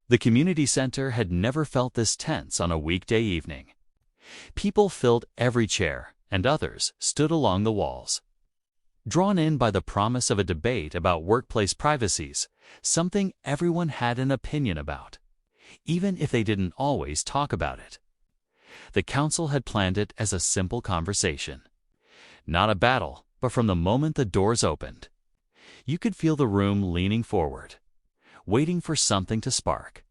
The community center had never felt this tense on a weekday evening. People filled every chair, and others stood along the walls. Drawn in by the promise of a debate about workplace privacies, something everyone had an opinion about, even if they didn't always talk about it. The council had planned it as a simple conversation. Not a battle, but from the moment the doors opened, you could feel the room leaning forward, waiting for something to spark.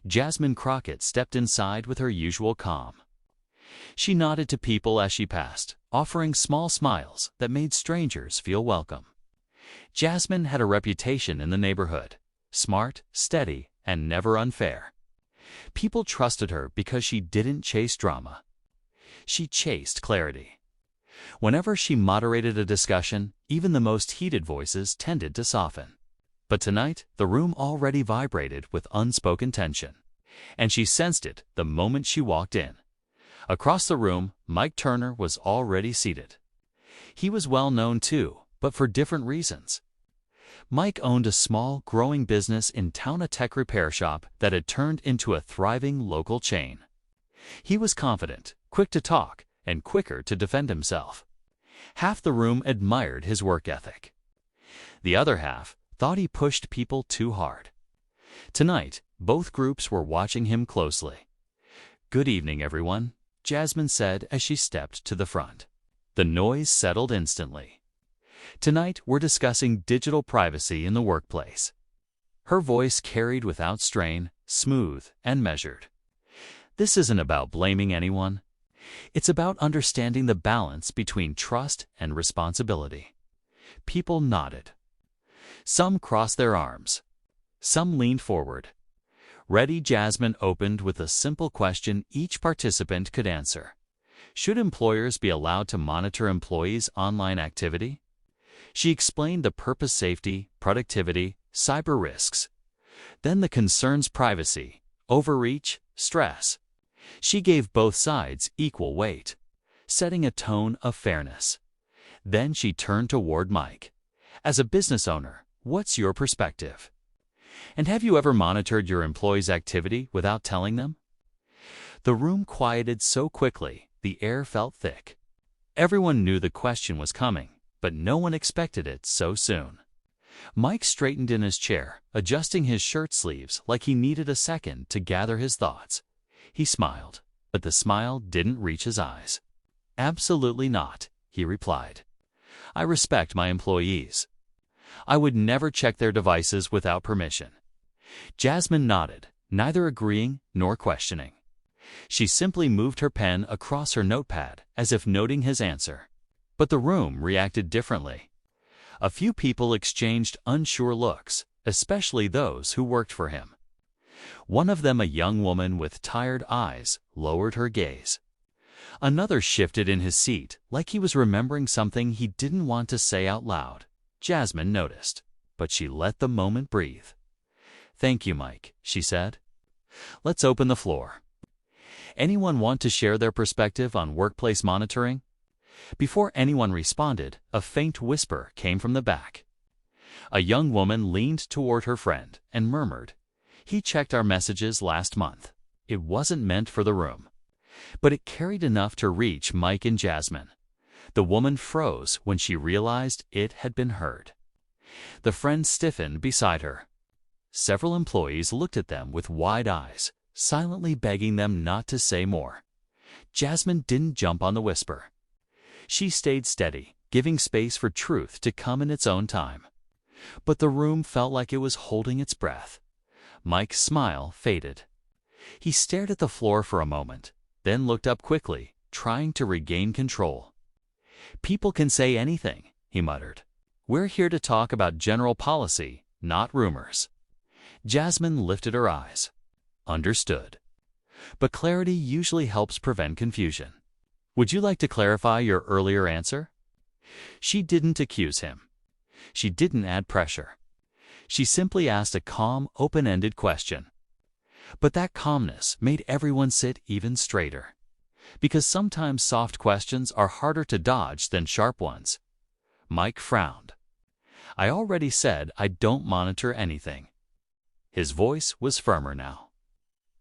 Jasmine Crockett stepped inside with her usual calm. She nodded to people as she passed, offering small smiles that made strangers feel welcome. Jasmine had a reputation in the neighborhood: smart, steady, and never unfair. People trusted her because she didn't chase drama. She chased clarity. Whenever she moderated a discussion, even the most heated voices tended to soften. But tonight, the room already vibrated with unspoken tension, and she sensed it the moment she walked in. Across the room, Mike Turner was already seated. He was well known too, but for different reasons. Mike owned a small, growing business in town, a tech repair shop that had turned into a thriving local chain. He was confident, quick to talk, and quicker to defend himself. Half the room admired his work ethic. The other half thought he pushed people too hard. Tonight, both groups were watching him closely. "Good evening, everyone," Jasmine said as she stepped to the front. The noise settled instantly. "Tonight, we're discussing digital privacy in the workplace." Her voice carried without strain, smooth and measured. "This isn't about blaming anyone. It's about understanding the balance between trust and responsibility." People nodded. Some crossed their arms. Some leaned forward. Ready, Jasmine opened with a simple question each participant could answer. Should employers be allowed to monitor employees' online activity? She explained the purpose: safety, productivity, cyber risks. Then the concerns: privacy, overreach, stress. She gave both sides equal weight, setting a tone of fairness. Then she turned toward Mike. "As a business owner, what's your perspective? And have you ever monitored your employees' activity without telling them?" The room quieted so quickly, the air felt thick. Everyone knew the question was coming, but no one expected it so soon. Mike straightened in his chair, adjusting his shirt sleeves like he needed a second to gather his thoughts. He smiled, but the smile didn't reach his eyes. "Absolutely not," he replied. "I respect my employees. I would never check their devices without permission." Jasmine nodded, neither agreeing nor questioning. She simply moved her pen across her notepad as if noting his answer. But the room reacted differently. A few people exchanged unsure looks, especially those who worked for him. One of them, a young woman with tired eyes, lowered her gaze. Another shifted in his seat like he was remembering something he didn't want to say out loud. Jasmine noticed, but she let the moment breathe. "Thank you, Mike," she said. "Let's open the floor. Anyone want to share their perspective on workplace monitoring?" Before anyone responded, a faint whisper came from the back. A young woman leaned toward her friend and murmured, "He checked our messages last month." It wasn't meant for the room, but it carried enough to reach Mike and Jasmine. The woman froze when she realized it had been heard. The friend stiffened beside her. Several employees looked at them with wide eyes, silently begging them not to say more. Jasmine didn't jump on the whisper. She stayed steady, giving space for truth to come in its own time. But the room felt like it was holding its breath. Mike's smile faded. He stared at the floor for a moment, then looked up quickly, trying to regain control. "People can say anything," he muttered. "We're here to talk about general policy, not rumors." Jasmine lifted her eyes. "Understood. But clarity usually helps prevent confusion. Would you like to clarify your earlier answer?" She didn't accuse him. She didn't add pressure. She simply asked a calm, open-ended question. But that calmness made everyone sit even straighter. Because sometimes soft questions are harder to dodge than sharp ones. Mike frowned. "I already said I don't monitor anything." His voice was firmer now,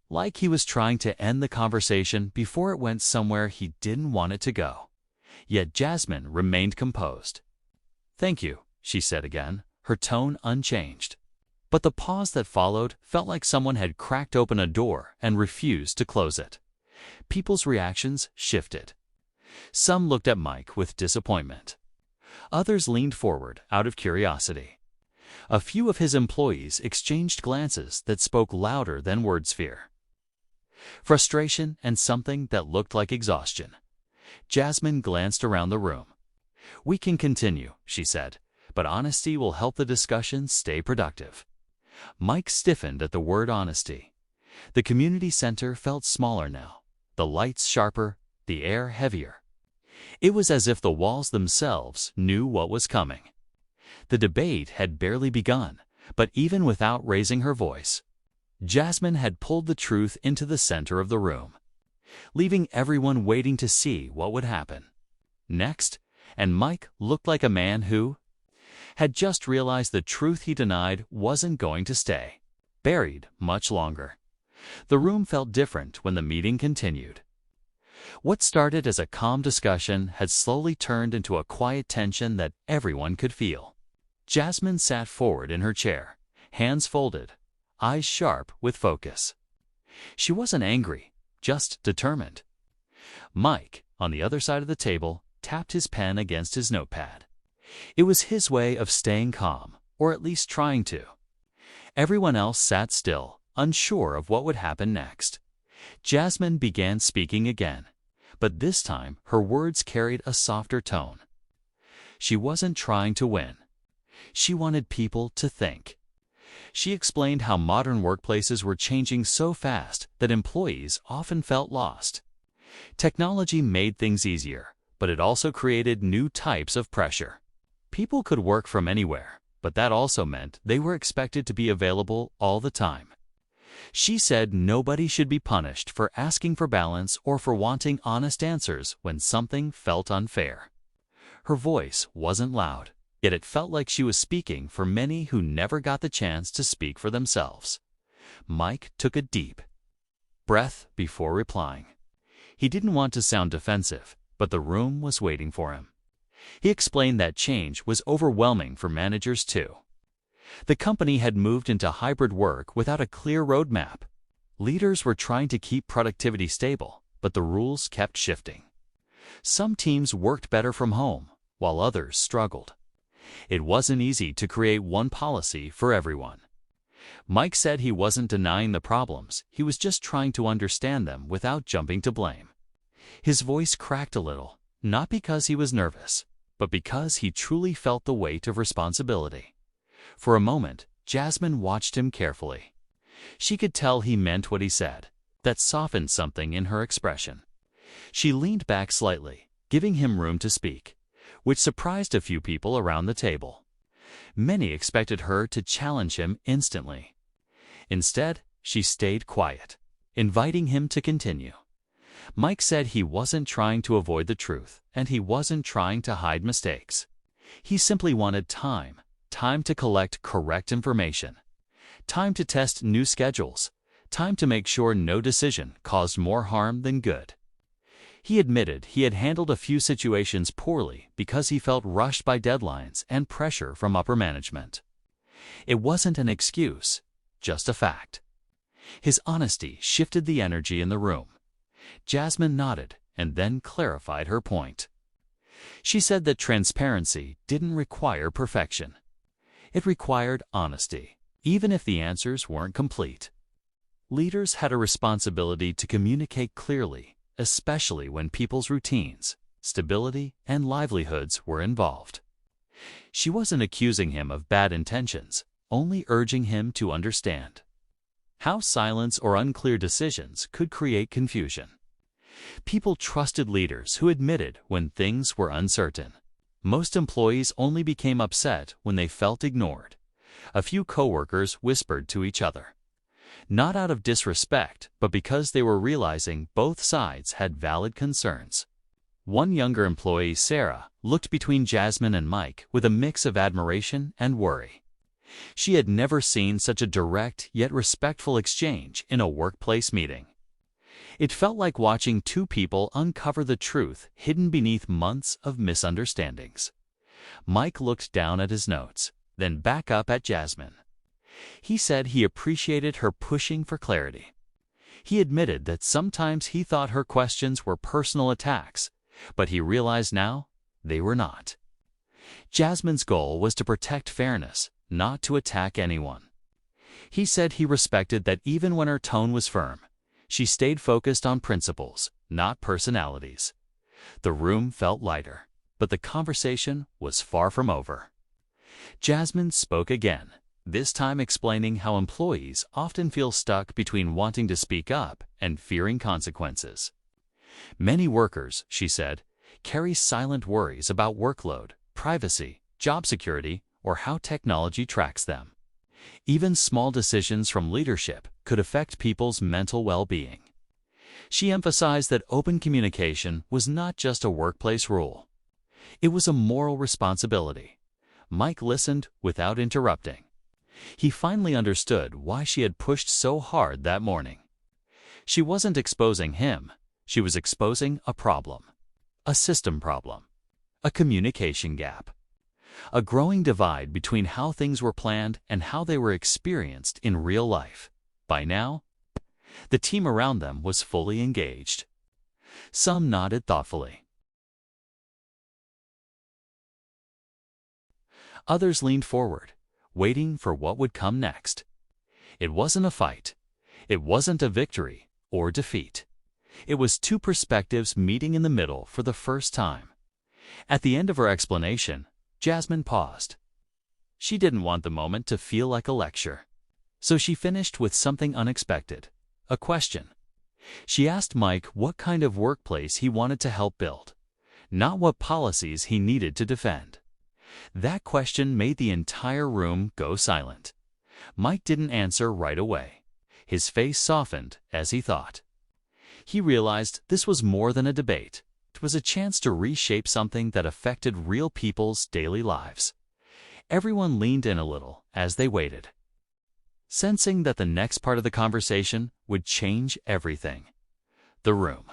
like he was trying to end the conversation before it went somewhere he didn't want it to go. Yet Jasmine remained composed. "Thank you," she said again, her tone unchanged. But the pause that followed felt like someone had cracked open a door and refused to close it. People's reactions shifted. Some looked at Mike with disappointment. Others leaned forward out of curiosity. A few of his employees exchanged glances that spoke louder than words. Fear, frustration, and something that looked like exhaustion. Jasmine glanced around the room. "We can continue," she said, "but honesty will help the discussion stay productive." Mike stiffened at the word honesty. The community center felt smaller now, the lights sharper, the air heavier. It was as if the walls themselves knew what was coming. The debate had barely begun, but even without raising her voice, Jasmine had pulled the truth into the center of the room, leaving everyone waiting to see what would happen next. And Mike looked like a man who had just realized the truth he denied wasn't going to stay buried much longer. The room felt different when the meeting continued. What started as a calm discussion had slowly turned into a quiet tension that everyone could feel. Jasmine sat forward in her chair, hands folded, eyes sharp with focus. She wasn't angry, just determined. Mike, on the other side of the table, tapped his pen against his notepad. It was his way of staying calm, or at least trying to. Everyone else sat still, unsure of what would happen next. Jasmine began speaking again, but this time her words carried a softer tone. She wasn't trying to win. She wanted people to think. She explained how modern workplaces were changing so fast that employees often felt lost. Technology made things easier, but it also created new types of pressure. People could work from anywhere, but that also meant they were expected to be available all the time. She said nobody should be punished for asking for balance or for wanting honest answers when something felt unfair. Her voice wasn't loud, yet it felt like she was speaking for many who never got the chance to speak for themselves. Mike took a deep breath before replying. He didn't want to sound defensive, but the room was waiting for him. He explained that change was overwhelming for managers too. The company had moved into hybrid work without a clear roadmap. Leaders were trying to keep productivity stable, but the rules kept shifting. Some teams worked better from home, while others struggled. It wasn't easy to create one policy for everyone. Mike said he wasn't denying the problems, he was just trying to understand them without jumping to blame. His voice cracked a little, not because he was nervous, but because he truly felt the weight of responsibility. For a moment, Jasmine watched him carefully. She could tell he meant what he said. That softened something in her expression. She leaned back slightly, giving him room to speak, which surprised a few people around the table. Many expected her to challenge him instantly. Instead, she stayed quiet, inviting him to continue. Mike said he wasn't trying to avoid the truth, and he wasn't trying to hide mistakes. He simply wanted time to collect correct information, time to test new schedules, time to make sure no decision caused more harm than good. He admitted he had handled a few situations poorly because he felt rushed by deadlines and pressure from upper management. It wasn't an excuse, just a fact. His honesty shifted the energy in the room. Jasmine nodded and then clarified her point. She said that transparency didn't require perfection. It required honesty, even if the answers weren't complete. Leaders had a responsibility to communicate clearly, especially when people's routines, stability, and livelihoods were involved. She wasn't accusing him of bad intentions, only urging him to understand how silence or unclear decisions could create confusion. People trusted leaders who admitted when things were uncertain. Most employees only became upset when they felt ignored. A few coworkers whispered to each other, not out of disrespect, but because they were realizing both sides had valid concerns. One younger employee, Sarah, looked between Jasmine and Mike with a mix of admiration and worry. She had never seen such a direct yet respectful exchange in a workplace meeting. It felt like watching two people uncover the truth hidden beneath months of misunderstandings. Mike looked down at his notes, then back up at Jasmine. He said he appreciated her pushing for clarity. He admitted that sometimes he thought her questions were personal attacks, but he realized now they were not. Jasmine's goal was to protect fairness, not to attack anyone. He said he respected that even when her tone was firm, she stayed focused on principles, not personalities. The room felt lighter, but the conversation was far from over. Jasmine spoke again, this time explaining how employees often feel stuck between wanting to speak up and fearing consequences. Many workers, she said, carry silent worries about workload, privacy, job security, or how technology tracks them. Even small decisions from leadership could affect people's mental well-being. She emphasized that open communication was not just a workplace rule. It was a moral responsibility. Mike listened without interrupting. He finally understood why she had pushed so hard that morning. She wasn't exposing him, she was exposing a problem. A system problem. A communication gap. A growing divide between how things were planned and how they were experienced in real life. By now, the team around them was fully engaged. Some nodded thoughtfully. Others leaned forward, waiting for what would come next. It wasn't a fight. It wasn't a victory or defeat. It was two perspectives meeting in the middle for the first time. At the end of her explanation, Jasmine paused. She didn't want the moment to feel like a lecture. So she finished with something unexpected, a question. She asked Mike what kind of workplace he wanted to help build, not what policies he needed to defend. That question made the entire room go silent. Mike didn't answer right away. His face softened as he thought. He realized this was more than a debate. It was a chance to reshape something that affected real people's daily lives. Everyone leaned in a little as they waited, sensing that the next part of the conversation would change everything. The room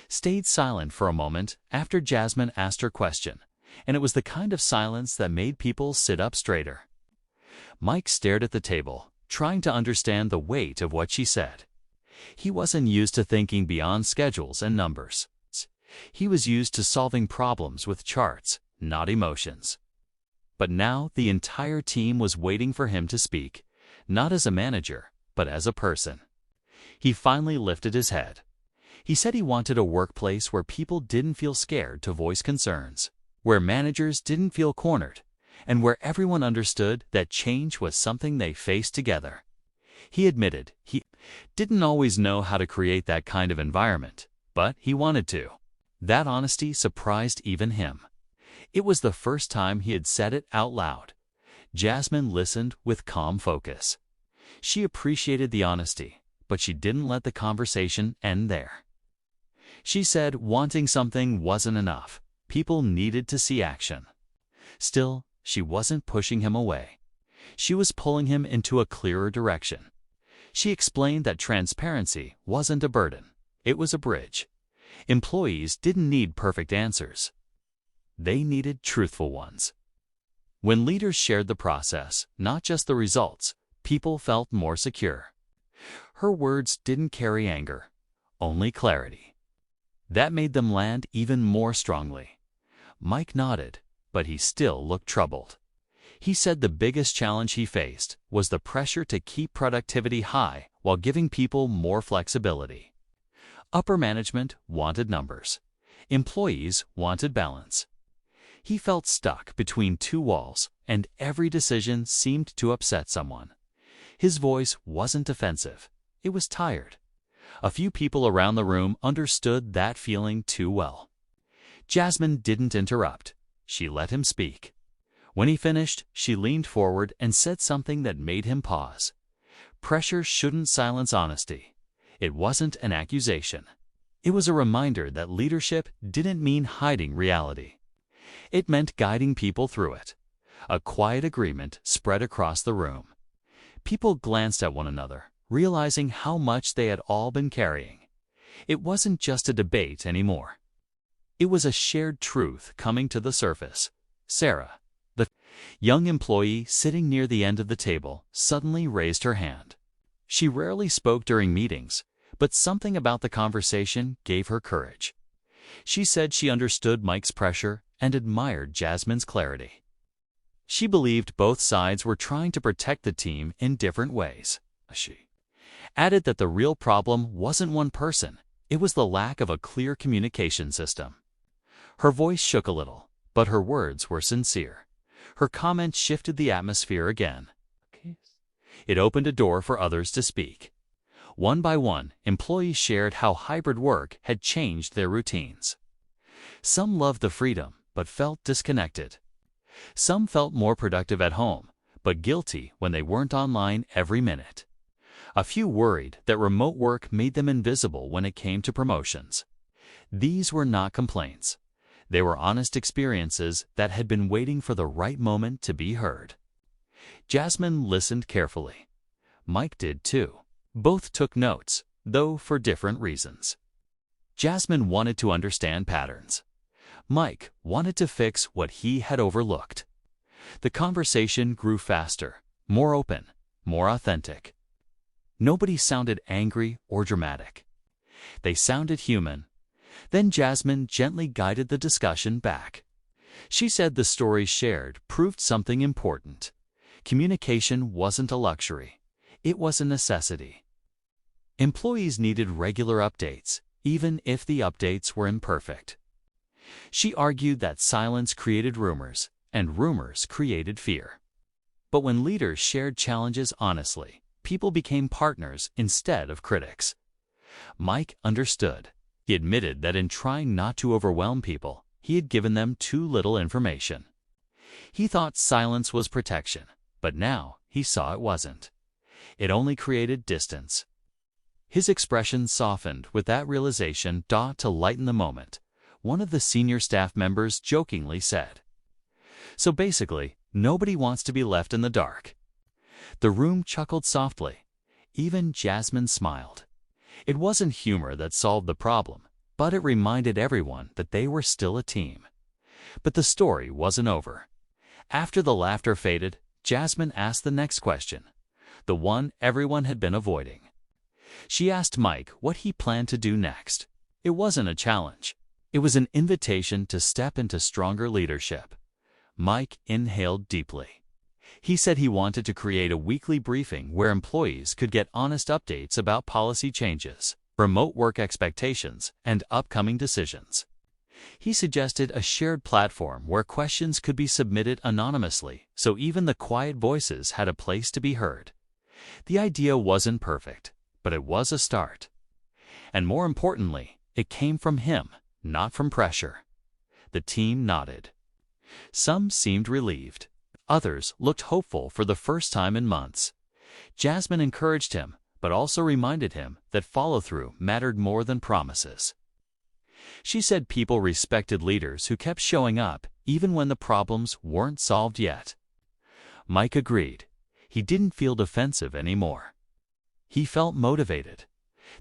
stayed silent for a moment after Jasmine asked her question, and it was the kind of silence that made people sit up straighter. Mike stared at the table, trying to understand the weight of what she said. He wasn't used to thinking beyond schedules and numbers. He was used to solving problems with charts, not emotions. But now the entire team was waiting for him to speak, not as a manager, but as a person. He finally lifted his head. He said he wanted a workplace where people didn't feel scared to voice concerns, where managers didn't feel cornered, and where everyone understood that change was something they faced together. He admitted he didn't always know how to create that kind of environment, but he wanted to. That honesty surprised even him. It was the first time he had said it out loud. Jasmine listened with calm focus. She appreciated the honesty, but she didn't let the conversation end there. She said wanting something wasn't enough. People needed to see action. Still, she wasn't pushing him away. She was pulling him into a clearer direction. She explained that transparency wasn't a burden. It was a bridge. Employees didn't need perfect answers. They needed truthful ones. When leaders shared the process, not just the results, people felt more secure. Her words didn't carry anger, only clarity. That made them land even more strongly. Mike nodded, but he still looked troubled. He said the biggest challenge he faced was the pressure to keep productivity high while giving people more flexibility. Upper management wanted numbers. Employees wanted balance. He felt stuck between two walls, and every decision seemed to upset someone. His voice wasn't defensive. It was tired. A few people around the room understood that feeling too well. Jasmine didn't interrupt. She let him speak. When he finished, she leaned forward and said something that made him pause. Pressure shouldn't silence honesty. It wasn't an accusation. It was a reminder that leadership didn't mean hiding reality. It meant guiding people through it. A quiet agreement spread across the room. People glanced at one another, realizing how much they had all been carrying. It wasn't just a debate anymore. It was a shared truth coming to the surface. Sarah, the young employee sitting near the end of the table, suddenly raised her hand. She rarely spoke during meetings, but something about the conversation gave her courage. She said she understood Mike's pressure and admired Jasmine's clarity. She believed both sides were trying to protect the team in different ways. She added that the real problem wasn't one person, it was the lack of a clear communication system. Her voice shook a little, but her words were sincere. Her comment shifted the atmosphere again. It opened a door for others to speak. One by one, employees shared how hybrid work had changed their routines. Some loved the freedom, but felt disconnected. Some felt more productive at home, but guilty when they weren't online every minute. A few worried that remote work made them invisible when it came to promotions. These were not complaints. They were honest experiences that had been waiting for the right moment to be heard. Jasmine listened carefully. Mike did too. Both took notes, though for different reasons. Jasmine wanted to understand patterns. Mike wanted to fix what he had overlooked. The conversation grew faster, more open, more authentic. Nobody sounded angry or dramatic. They sounded human. Then Jasmine gently guided the discussion back. She said the stories shared proved something important. Communication wasn't a luxury. It was a necessity. Employees needed regular updates, even if the updates were imperfect. She argued that silence created rumors, and rumors created fear. But when leaders shared challenges honestly, people became partners instead of critics. Mike understood. He admitted that in trying not to overwhelm people, he had given them too little information. He thought silence was protection, but now he saw it wasn't. It only created distance. His expression softened with that realization to lighten the moment. One of the senior staff members jokingly said, "So basically, nobody wants to be left in the dark." The room chuckled softly. Even Jasmine smiled. It wasn't humor that solved the problem, but it reminded everyone that they were still a team. But the story wasn't over. After the laughter faded, Jasmine asked the next question, the one everyone had been avoiding. She asked Mike what he planned to do next. It wasn't a challenge. It was an invitation to step into stronger leadership. Mike inhaled deeply. He said he wanted to create a weekly briefing where employees could get honest updates about policy changes, remote work expectations, and upcoming decisions. He suggested a shared platform where questions could be submitted anonymously, so even the quiet voices had a place to be heard. The idea wasn't perfect, but it was a start. And more importantly, it came from him, not from pressure. The team nodded. Some seemed relieved. Others looked hopeful for the first time in months. Jasmine encouraged him, but also reminded him that follow-through mattered more than promises. She said people respected leaders who kept showing up even when the problems weren't solved yet. Mike agreed. He didn't feel defensive anymore. He felt motivated.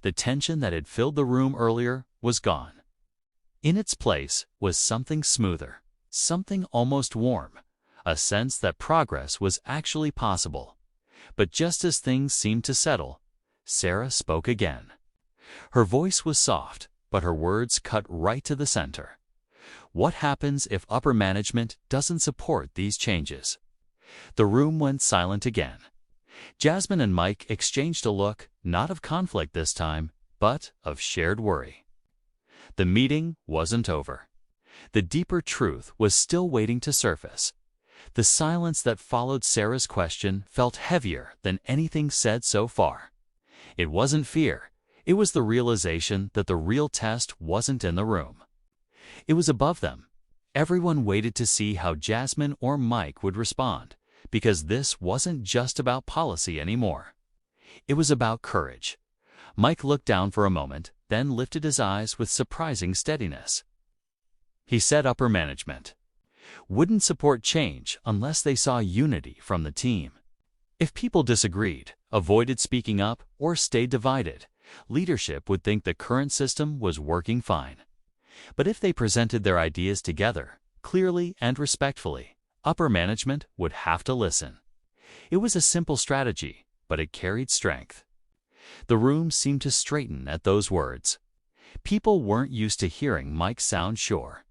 The tension that had filled the room earlier was gone. In its place was something smoother, something almost warm, a sense that progress was actually possible. But just as things seemed to settle, Sarah spoke again. Her voice was soft, but her words cut right to the center. What happens if upper management doesn't support these changes? The room went silent again. Jasmine and Mike exchanged a look, not of conflict this time, but of shared worry. The meeting wasn't over. The deeper truth was still waiting to surface. The silence that followed Sarah's question felt heavier than anything said so far. It wasn't fear. It was the realization that the real test wasn't in the room. It was above them. Everyone waited to see how Jasmine or Mike would respond, because this wasn't just about policy anymore. It was about courage. Mike looked down for a moment, then lifted his eyes with surprising steadiness. He said, "Upper management. wouldn't support change unless they saw unity from the team. If people disagreed, avoided speaking up, or stayed divided, leadership would think the current system was working fine. But if they presented their ideas together, clearly and respectfully, upper management would have to listen. It was a simple strategy, but it carried strength. The room seemed to straighten at those words. People weren't used to hearing Mike sound sure.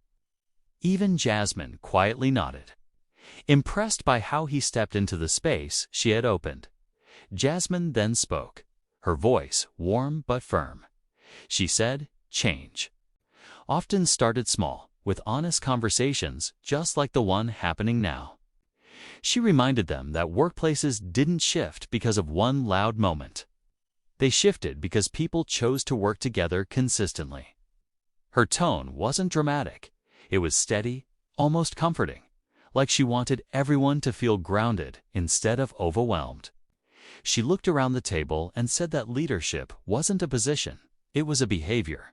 Even Jasmine quietly nodded, impressed by how he stepped into the space she had opened. Jasmine then spoke, her voice warm but firm. She said, "Change often started small, with honest conversations just like the one happening now." She reminded them that workplaces didn't shift because of one loud moment. They shifted because people chose to work together consistently. Her tone wasn't dramatic. It was steady, almost comforting, like she wanted everyone to feel grounded instead of overwhelmed. She looked around the table and said that leadership wasn't a position, it was a behavior.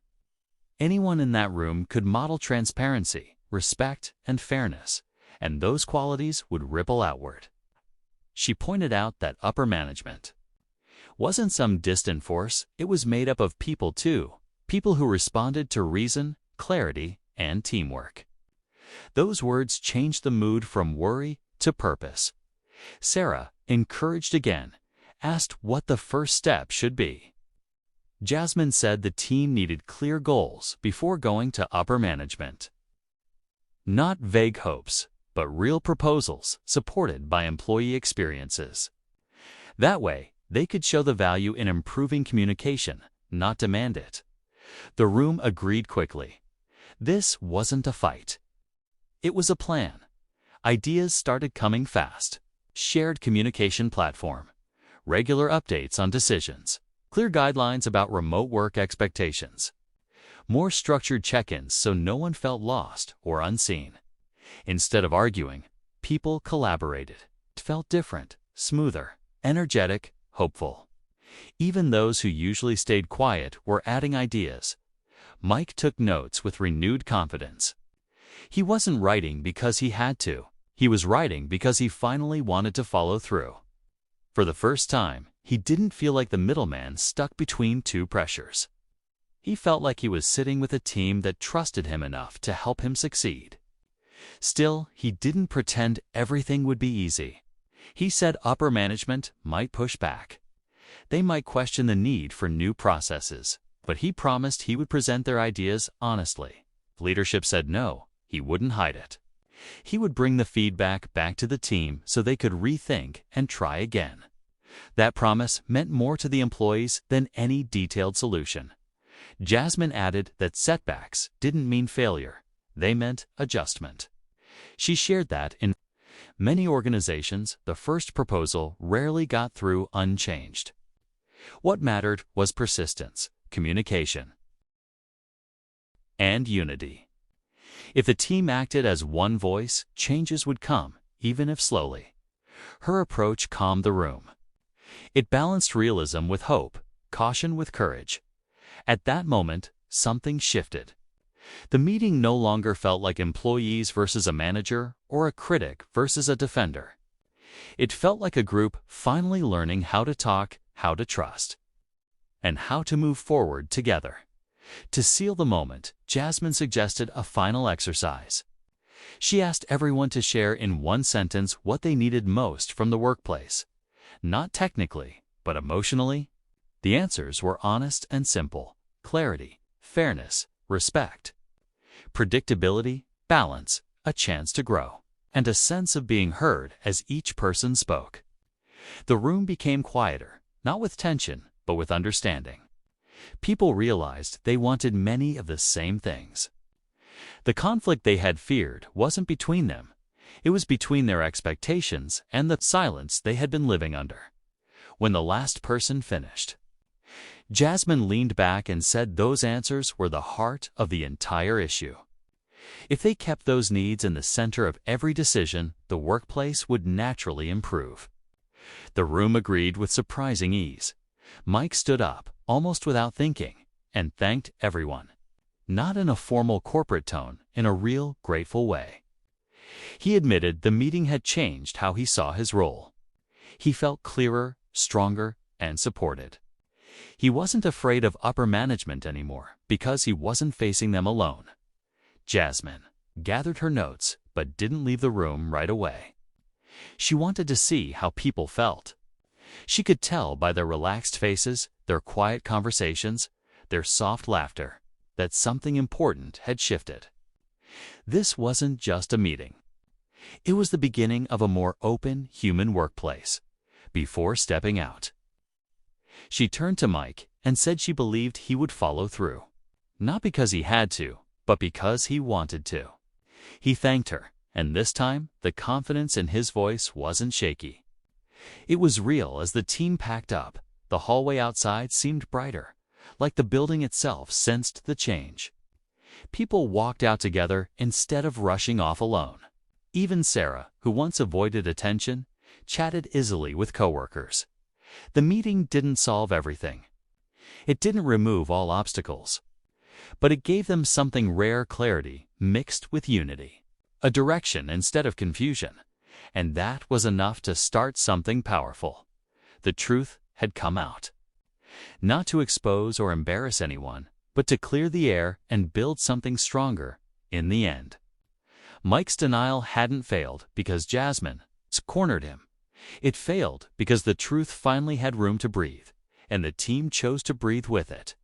Anyone in that room could model transparency, respect, and fairness, and those qualities would ripple outward. She pointed out that upper management wasn't some distant force, it was made up of people too, people who responded to reason, clarity, and teamwork. Those words changed the mood from worry to purpose. Sarah, encouraged again, asked what the first step should be. Jasmine said the team needed clear goals before going to upper management. Not vague hopes, but real proposals supported by employee experiences. That way, they could show the value in improving communication, not demand it. The room agreed quickly. This wasn't a fight. It was a plan. Ideas started coming fast. Shared communication platform, regular updates on decisions, clear guidelines about remote work expectations, more structured check-ins so no one felt lost or unseen. Instead of arguing, people collaborated. It felt different, smoother, energetic, hopeful. Even those who usually stayed quiet were adding ideas. Mike took notes with renewed confidence. He wasn't writing because he had to. He was writing because he finally wanted to follow through. For the first time, he didn't feel like the middleman stuck between two pressures. He felt like he was sitting with a team that trusted him enough to help him succeed. Still, he didn't pretend everything would be easy. He said upper management might push back. They might question the need for new processes, but he promised he would present their ideas honestly. If leadership said no, he wouldn't hide it. He would bring the feedback back to the team so they could rethink and try again. That promise meant more to the employees than any detailed solution. Jasmine added that setbacks didn't mean failure. They meant adjustment. She shared that in many organizations, the first proposal rarely got through unchanged. What mattered was persistence, communication, and unity. If the team acted as one voice, changes would come, even if slowly. Her approach calmed the room. It balanced realism with hope, caution with courage. At that moment, something shifted. The meeting no longer felt like employees versus a manager or a critic versus a defender. It felt like a group finally learning how to talk, how to trust, and how to move forward together. To seal the moment, Jasmine suggested a final exercise. She asked everyone to share in one sentence what they needed most from the workplace. Not technically, but emotionally. The answers were honest and simple: clarity, fairness, respect, predictability, balance, a chance to grow, and a sense of being heard as each person spoke. The room became quieter, not with tension, but with understanding. People realized they wanted many of the same things. The conflict they had feared wasn't between them. It was between their expectations and the silence they had been living under. When the last person finished, Jasmine leaned back and said those answers were the heart of the entire issue. If they kept those needs in the center of every decision, the workplace would naturally improve. The room agreed with surprising ease. Mike stood up, almost without thinking, and thanked everyone. Not in a formal corporate tone, in a real, grateful way. He admitted the meeting had changed how he saw his role. He felt clearer, stronger, and supported. He wasn't afraid of upper management anymore because he wasn't facing them alone. Jasmine gathered her notes but didn't leave the room right away. She wanted to see how people felt. She could tell by their relaxed faces, their quiet conversations, their soft laughter, that something important had shifted. This wasn't just a meeting. It was the beginning of a more open, human workplace. Before stepping out, she turned to Mike and said she believed he would follow through. Not because he had to, but because he wanted to. He thanked her, and this time the confidence in his voice wasn't shaky. It was real. As the team packed up, the hallway outside seemed brighter, like the building itself sensed the change. People walked out together instead of rushing off alone. Even Sarah, who once avoided attention, chatted easily with coworkers. The meeting didn't solve everything. It didn't remove all obstacles. But it gave them something rare: clarity mixed with unity. A direction instead of confusion. And that was enough to start something powerful. The truth had come out. Not to expose or embarrass anyone, but to clear the air and build something stronger in the end. Mike's denial hadn't failed because Jasmine cornered him. It failed because the truth finally had room to breathe, and the team chose to breathe with it.